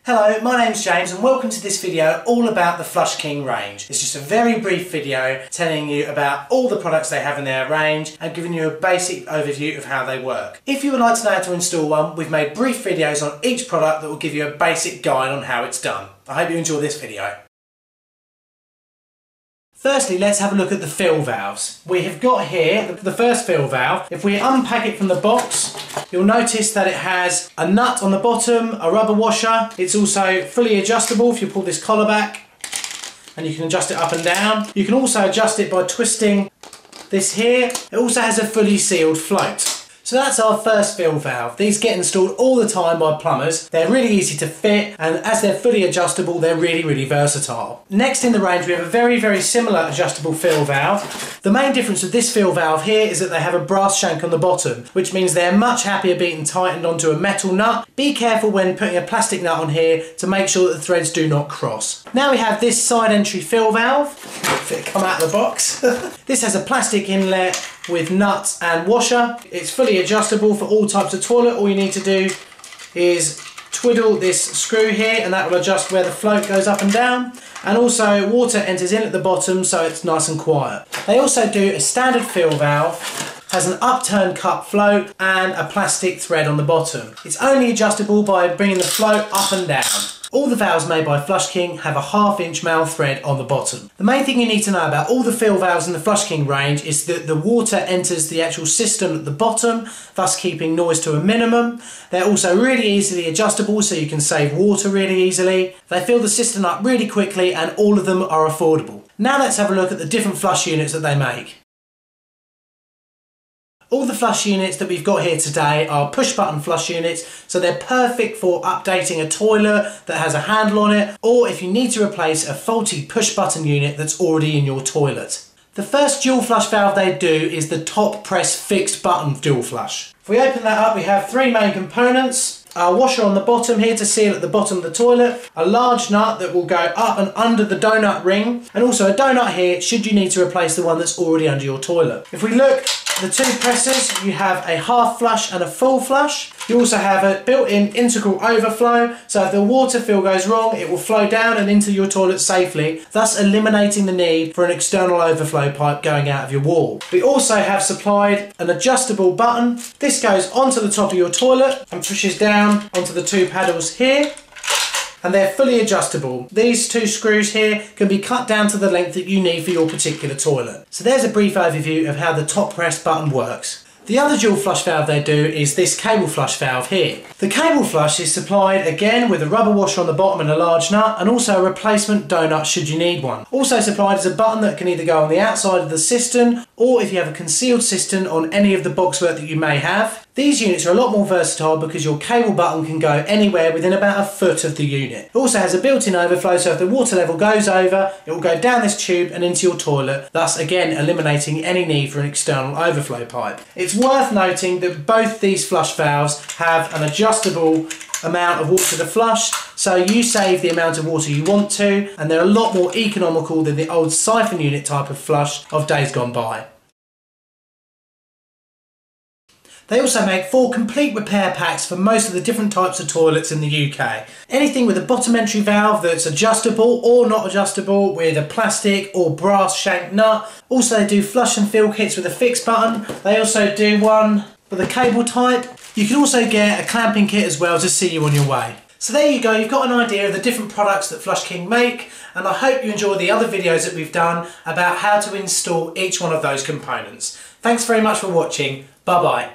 Hello, my name's James and welcome to this video all about the FlushKing range. It's just a very brief video telling you about all the products they have in their range and giving you a basic overview of how they work. If you would like to know how to install one, we've made brief videos on each product that will give you a basic guide on how it's done. I hope you enjoy this video. Firstly, let's have a look at the fill valves. We have got here the first fill valve. If we unpack it from the box, you'll notice that it has a nut on the bottom, a rubber washer. It's also fully adjustable if you pull this collar back, and you can adjust it up and down. You can also adjust it by twisting this here. It also has a fully sealed float. So that's our first fill valve. These get installed all the time by plumbers. They're really easy to fit, and as they're fully adjustable, they're really versatile. Next in the range, we have a very similar adjustable fill valve. The main difference with this fill valve here is that they have a brass shank on the bottom, which means they're much happier being tightened onto a metal nut. Be careful when putting a plastic nut on here to make sure that the threads do not cross. Now we have this side entry fill valve. If it come out of the box. This has a plastic inlet with nuts and washer. It's fully adjustable for all types of toilet. All you need to do is twiddle this screw here and that will adjust where the float goes up and down, and also water enters in at the bottom so it's nice and quiet. They also do a standard fill valve, has an upturned cup float and a plastic thread on the bottom. It's only adjustable by bringing the float up and down. All the valves made by FlushKing have a 1/2 inch male thread on the bottom. The main thing you need to know about all the fill valves in the FlushKing range is that the water enters the actual system at the bottom, thus keeping noise to a minimum. They're also really easily adjustable, so you can save water really easily. They fill the system up really quickly, and all of them are affordable. Now let's have a look at the different flush units that they make. All the flush units that we've got here today are push button flush units, so they're perfect for updating a toilet that has a handle on it, or if you need to replace a faulty push button unit that's already in your toilet. The first dual flush valve they do is the top press fixed button dual flush. If we open that up, we have three main components. A washer on the bottom here to seal at the bottom of the toilet, a large nut that will go up and under the donut ring, and also a donut here should you need to replace the one that's already under your toilet. If we look at the two presses, you have a half flush and a full flush. You also have a built-in integral overflow, so if the water fill goes wrong, it will flow down and into your toilet safely, thus eliminating the need for an external overflow pipe going out of your wall. We also have supplied an adjustable button. This goes onto the top of your toilet and pushes down onto the two paddles here, and they're fully adjustable. These two screws here can be cut down to the length that you need for your particular toilet. So there's a brief overview of how the top press button works. The other dual flush valve they do is this cable flush valve here. The cable flush is supplied again with a rubber washer on the bottom and a large nut, and also a replacement donut should you need one. Also supplied is a button that can either go on the outside of the cistern, or if you have a concealed cistern on any of the boxwork that you may have. These units are a lot more versatile because your cable button can go anywhere within about 1 foot of the unit. It also has a built-in overflow, so if the water level goes over, it will go down this tube and into your toilet, thus again eliminating any need for an external overflow pipe. It's worth noting that both these flush valves have an adjustable amount of water to flush, so you save the amount of water you want to, and they're a lot more economical than the old Syphon unit type of flush of days gone by. They also make 4 complete repair packs for most of the different types of toilets in the UK. Anything with a bottom entry valve that's adjustable or not adjustable with a plastic or brass shank nut. Also they do flush and fill kits with a fixed button. They also do one with a cable type. You can also get a clamping kit as well to see you on your way. So there you go, you've got an idea of the different products that FlushKing make, and I hope you enjoy the other videos that we've done about how to install each one of those components. Thanks very much for watching. Bye bye.